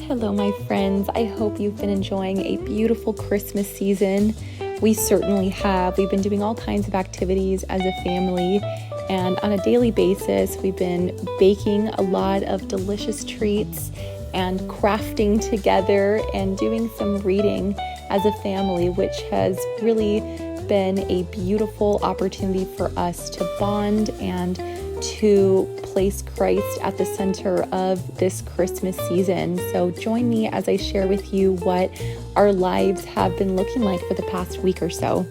Hello, my friends. I hope you've been enjoying a beautiful Christmas season. We certainly have. We've been doing all kinds of activities as a family, and on a daily basis, we've been baking a lot of delicious treats and crafting together and doing some reading as a family, which has really been a beautiful opportunity for us to bond and to place Christ at the center of this Christmas season. So join me as I share with you what our lives have been looking like for the past week or so.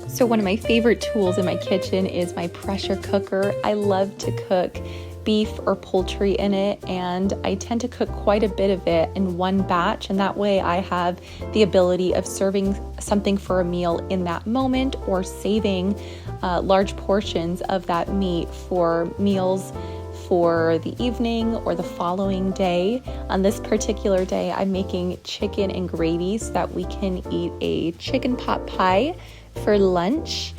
So one of my favorite tools in my kitchen is my pressure cooker. I love to cook beef or poultry in it, and I tend to cook quite a bit of it in one batch, and that way I have the ability of serving something for a meal in that moment or saving large portions of that meat for meals for the evening or the following day. On this particular day, I'm making chicken and gravy so that we can eat a chicken pot pie for lunch.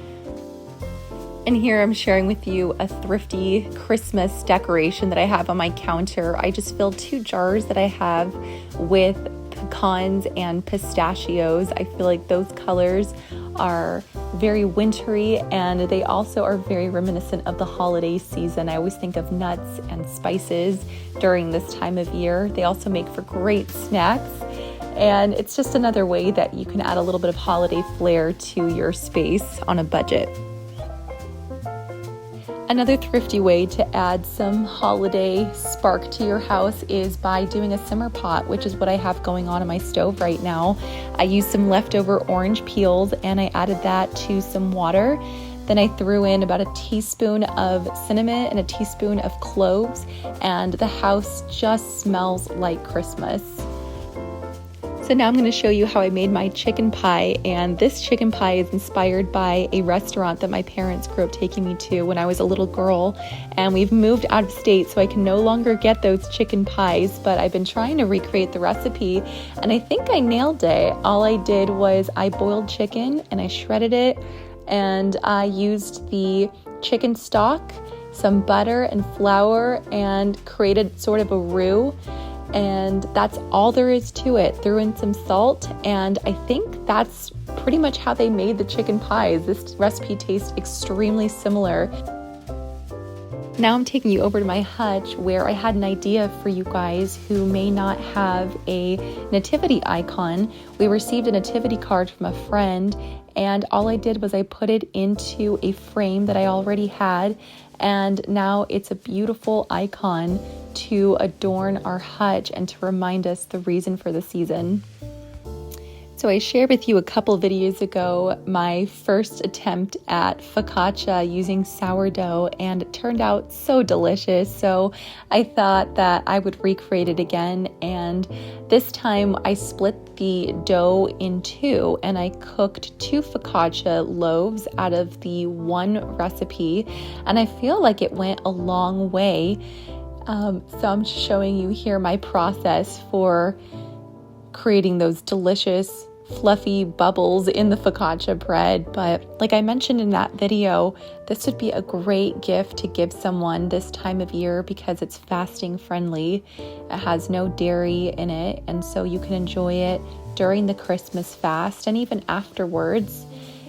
And here I'm sharing with you a thrifty Christmas decoration that I have on my counter. I just filled 2 jars that I have with pecans and pistachios. I feel like those colors are very wintry, and they also are very reminiscent of the holiday season. I always think of nuts and spices during this time of year. They also make for great snacks, and it's just another way that you can add a little bit of holiday flair to your space on a budget. Another thrifty way to add some holiday spark to your house is by doing a simmer pot, which is what I have going on my stove right now. I used some leftover orange peels and I added that to some water. Then I threw in about a teaspoon of cinnamon and a teaspoon of cloves, and the house just smells like Christmas. So now I'm going to show you how I made my chicken pie, and this chicken pie is inspired by a restaurant that my parents grew up taking me to when I was a little girl, and we've moved out of state so I can no longer get those chicken pies, but I've been trying to recreate the recipe and I think I nailed it. All I did was I boiled chicken and I shredded it, and I used the chicken stock, some butter and flour, and created sort of a roux. And that's all there is to it. Threw in some salt, and I think that's pretty much how they made the chicken pies. This recipe tastes extremely similar. Now I'm taking you over to my hutch, where I had an idea for you guys who may not have a nativity icon. We received a nativity card from a friend, and all I did was I put it into a frame that I already had, and now it's a beautiful icon to adorn our hutch and to remind us the reason for the season. So I shared with you a couple videos ago my first attempt at focaccia using sourdough, and it turned out so delicious. So I thought that I would recreate it again, and this time I split the dough in 2 and I cooked 2 focaccia loaves out of the one recipe, and I feel like it went a long way. So I'm showing you here my process for creating those delicious fluffy bubbles in the focaccia bread. But like I mentioned in that video, this would be a great gift to give someone this time of year because it's fasting friendly. It has no dairy in it, and so you can enjoy it during the Christmas fast and even afterwards.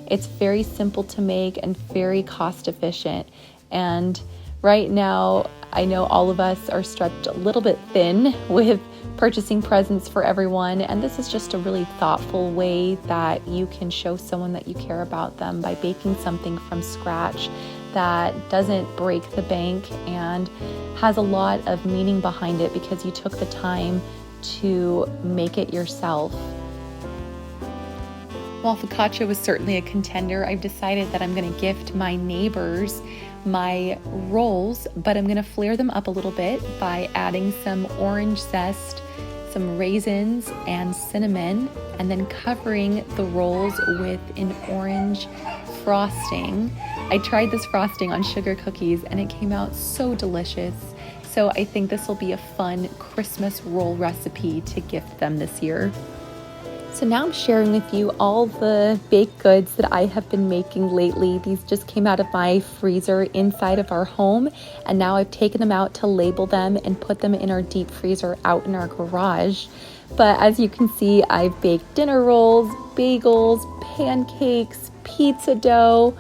It's very simple to make and very cost efficient. And right now, I know all of us are stretched a little bit thin with purchasing presents for everyone, and this is just a really thoughtful way that you can show someone that you care about them by baking something from scratch that doesn't break the bank and has a lot of meaning behind it because you took the time to make it yourself. While focaccia was certainly a contender, I've decided that I'm going to gift my neighbors my rolls, but I'm going to flare them up a little bit by adding some orange zest, some raisins, and cinnamon, and then covering the rolls with an orange frosting. I tried this frosting on sugar cookies and it came out so delicious. So I think this will be a fun Christmas roll recipe to gift them this year. So now I'm sharing with you all the baked goods that I have been making lately. These just came out of my freezer inside of our home, and now I've taken them out to label them and put them in our deep freezer out in our garage. But as you can see, I've baked dinner rolls, bagels, pancakes, pizza dough,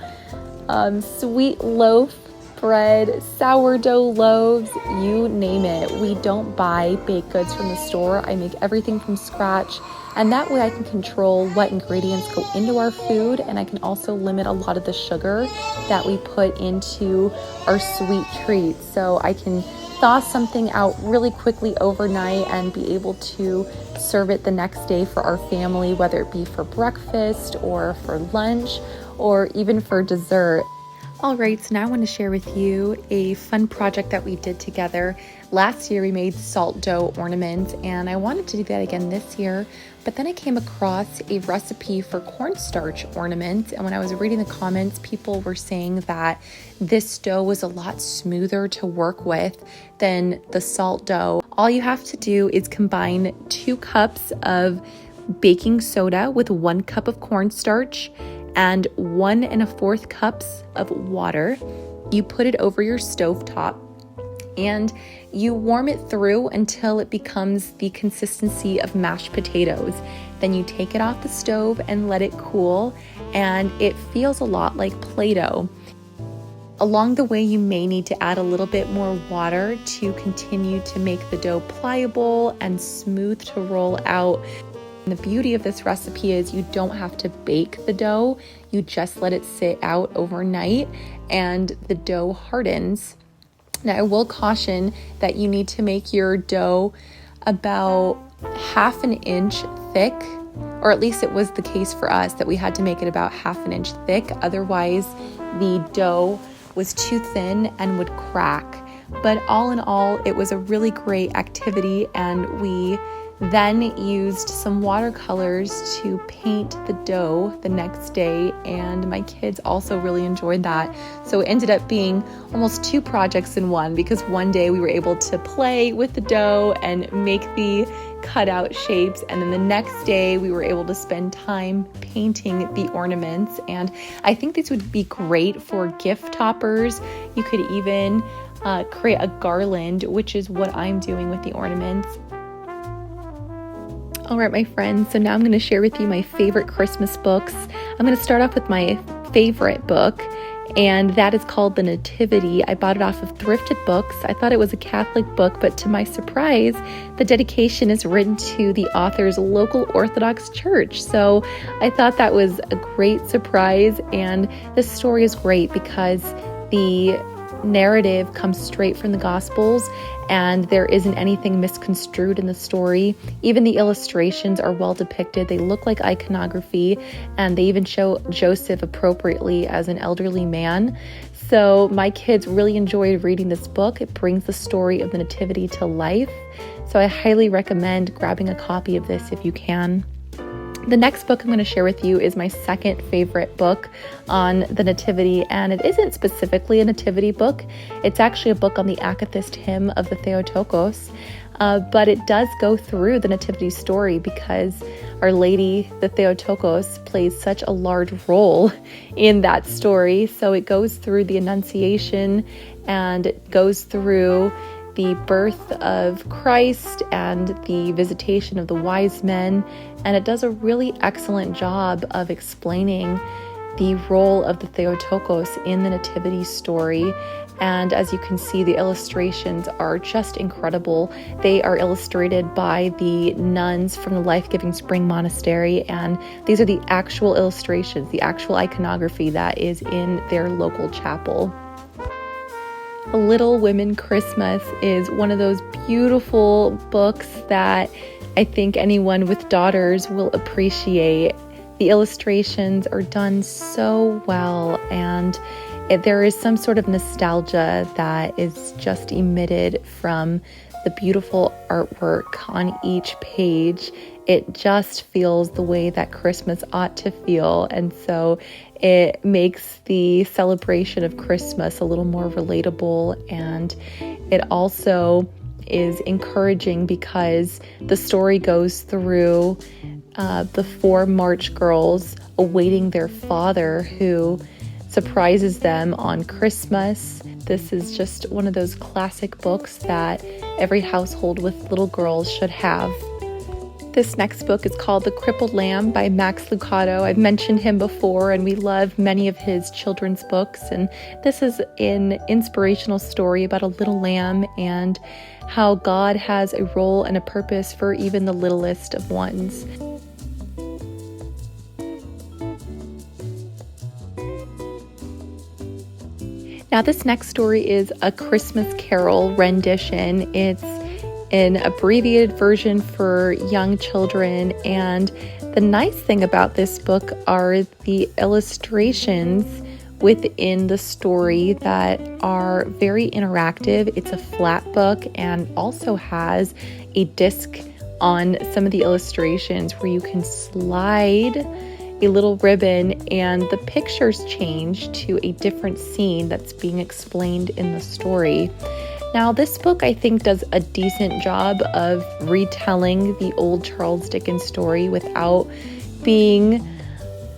sweet loaf bread, sourdough loaves, you name it. We don't buy baked goods from the store. I make everything from scratch, and that way I can control what ingredients go into our food, and I can also limit a lot of the sugar that we put into our sweet treats. So I can thaw something out really quickly overnight and be able to serve it the next day for our family, whether it be for breakfast or for lunch or even for dessert. All right, so now I want to share with you a fun project that we did together. Last year we made salt dough ornaments, and I wanted to do that again this year, but then I came across a recipe for cornstarch ornaments, and when I was reading the comments, people were saying that this dough was a lot smoother to work with than the salt dough. All you have to do is combine 2 cups of baking soda with 1 cup of cornstarch and 1 1/4 cups of water. You put it over your stovetop and you warm it through until it becomes the consistency of mashed potatoes. Then you take it off the stove and let it cool, and it feels a lot like Play-Doh. Along the way, you may need to add a little bit more water to continue to make the dough pliable and smooth to roll out. And the beauty of this recipe is you don't have to bake the dough, you just let it sit out overnight and the dough hardens. Now I will caution that you need to make your dough about 1/2 inch thick, or at least it was the case for us that we had to make it about 1/2 inch thick, otherwise the dough was too thin and would crack. But all in all, it was a really great activity, and we then used some watercolors to paint the dough the next day, and my kids also really enjoyed that. So it ended up being almost 2 projects in one, because one day we were able to play with the dough and make the cutout shapes, and then the next day we were able to spend time painting the ornaments. And I think these would be great for gift toppers. You could even create a garland, which is what I'm doing with the ornaments. All right, my friends, so now I'm going to share with you my favorite Christmas books. I'm going to start off with my favorite book, and that is called The Nativity. I bought it off of Thrifted Books. I thought it was a Catholic book, but to my surprise, the dedication is written to the author's local Orthodox church. So I thought that was a great surprise, and this story is great because the narrative comes straight from the Gospels, and there isn't anything misconstrued in the story. Even the illustrations are well depicted. They look like iconography, and they even show Joseph appropriately as an elderly man. So my kids really enjoyed reading this book. It brings the story of the Nativity to life. So I highly recommend grabbing a copy of this if you can. The next book I'm going to share with you is my second favorite book on the Nativity, and it isn't specifically a Nativity book. It's actually a book on the Akathist hymn of the Theotokos, but it does go through the Nativity story because Our Lady, the Theotokos, plays such a large role in that story. So it goes through the Annunciation, and it goes through the birth of Christ and the visitation of the wise men, and it does a really excellent job of explaining the role of the Theotokos in the Nativity story. And as you can see, the illustrations are just incredible. They are illustrated by the nuns from the Life-Giving Spring Monastery, and these are the actual illustrations, the actual iconography that is in their local chapel. A Little Women Christmas is one of those beautiful books that I think anyone with daughters will appreciate. The illustrations are done so well, and there is some sort of nostalgia that is just emitted from the beautiful artwork on each page. It just feels the way that Christmas ought to feel, and so it makes the celebration of Christmas a little more relatable, and it also is encouraging because the story goes through the 4 March girls awaiting their father who surprises them on Christmas. This is just one of those classic books that every household with little girls should have. This next book is called The Crippled Lamb by Max Lucado. I've mentioned him before, and we love many of his children's books. And this is an inspirational story about a little lamb and how God has a role and a purpose for even the littlest of ones. Now, this next story is a Christmas Carol rendition. It's an abbreviated version for young children, and the nice thing about this book are the illustrations within the story that are very interactive. It's a flat book and also has a disc on some of the illustrations where you can slide a little ribbon and the pictures change to a different scene that's being explained in the story. Now, this book, I think, does a decent job of retelling the old Charles Dickens story without being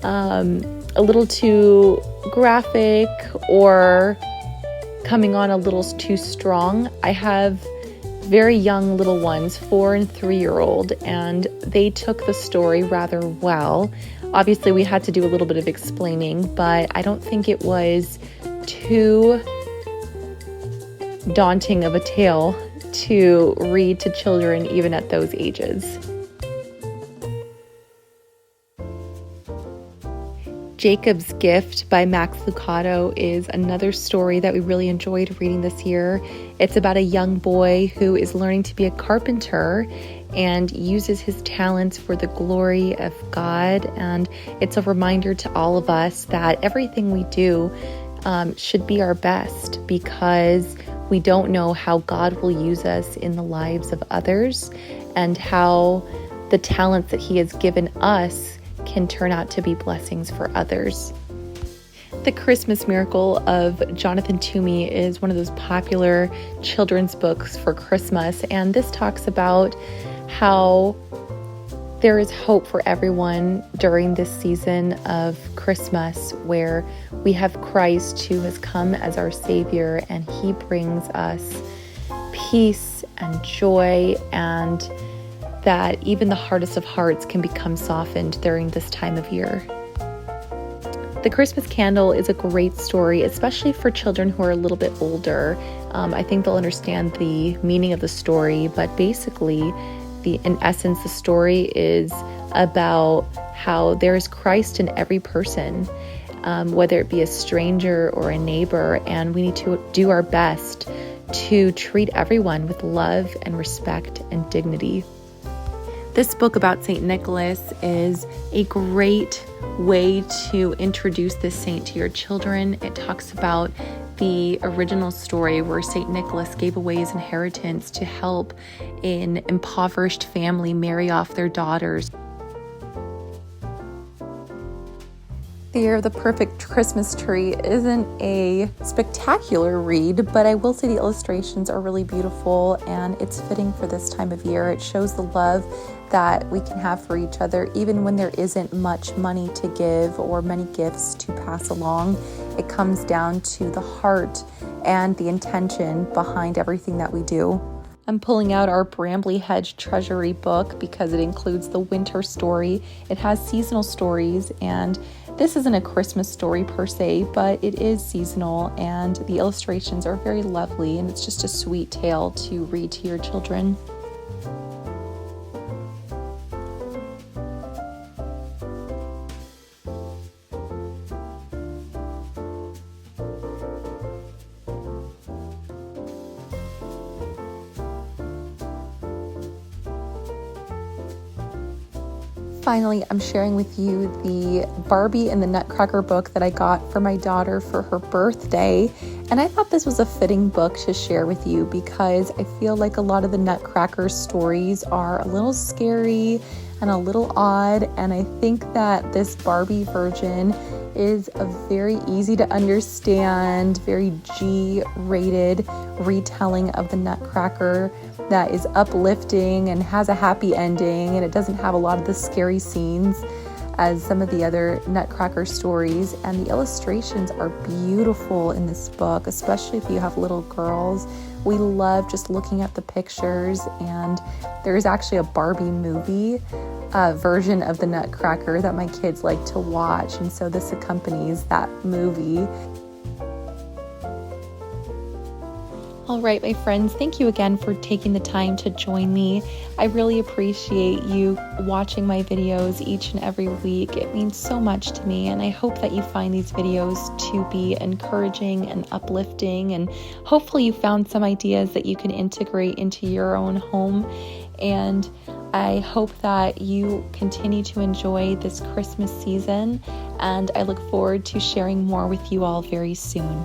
a little too graphic or coming on a little too strong. I have very young little ones, 4 and 3-year-old, and they took the story rather well. Obviously, we had to do a little bit of explaining, but I don't think it was too daunting of a tale to read to children even at those ages. Jacob's Gift by Max Lucado is another story that we really enjoyed reading this year. It's about a young boy who is learning to be a carpenter and uses his talents for the glory of God. And it's a reminder to all of us that everything we do should be our best, because we don't know how God will use us in the lives of others and how the talents that He has given us can turn out to be blessings for others. The Christmas Miracle of Jonathan Toomey is one of those popular children's books for Christmas, and this talks about how there is hope for everyone during this season of Christmas, where we have Christ who has come as our Savior, and He brings us peace and joy, and that even the hardest of hearts can become softened during this time of year. The Christmas Candle is a great story, especially for children who are a little bit older. I think they'll understand the meaning of the story, but basically, in essence, the story is about how there is Christ in every person, whether it be a stranger or a neighbor, and we need to do our best to treat everyone with love and respect and dignity. This book about St. Nicholas is a great way to introduce this saint to your children. It talks about the original story where St. Nicholas gave away his inheritance to help an impoverished family marry off their daughters. The Year of the Perfect Christmas Tree isn't a spectacular read, but I will say the illustrations are really beautiful and it's fitting for this time of year. It shows the love that we can have for each other, even when there isn't much money to give or many gifts to pass along. It comes down to the heart and the intention behind everything that we do. I'm pulling out our Brambly Hedge Treasury book because it includes the winter story. It has seasonal stories, and this isn't a Christmas story per se, but it is seasonal, and the illustrations are very lovely, and it's just a sweet tale to read to your children. Finally, I'm sharing with you the Barbie and the Nutcracker book that I got for my daughter for her birthday. And I thought this was a fitting book to share with you because I feel like a lot of the Nutcracker stories are a little scary and a little odd. And I think that this Barbie version is a very easy to understand, very G-rated retelling of the Nutcracker that is uplifting and has a happy ending, and it doesn't have a lot of the scary scenes as some of the other Nutcracker stories. And the illustrations are beautiful in this book, especially if you have little girls. We love just looking at the pictures, and there is actually a Barbie movie version of the Nutcracker that my kids like to watch, and so this accompanies that movie. All right, my friends, thank you again for taking the time to join me. I really appreciate you watching my videos each and every week. It means so much to me, and I hope that you find these videos to be encouraging and uplifting, and hopefully you found some ideas that you can integrate into your own home. And I hope that you continue to enjoy this Christmas season, and I look forward to sharing more with you all very soon.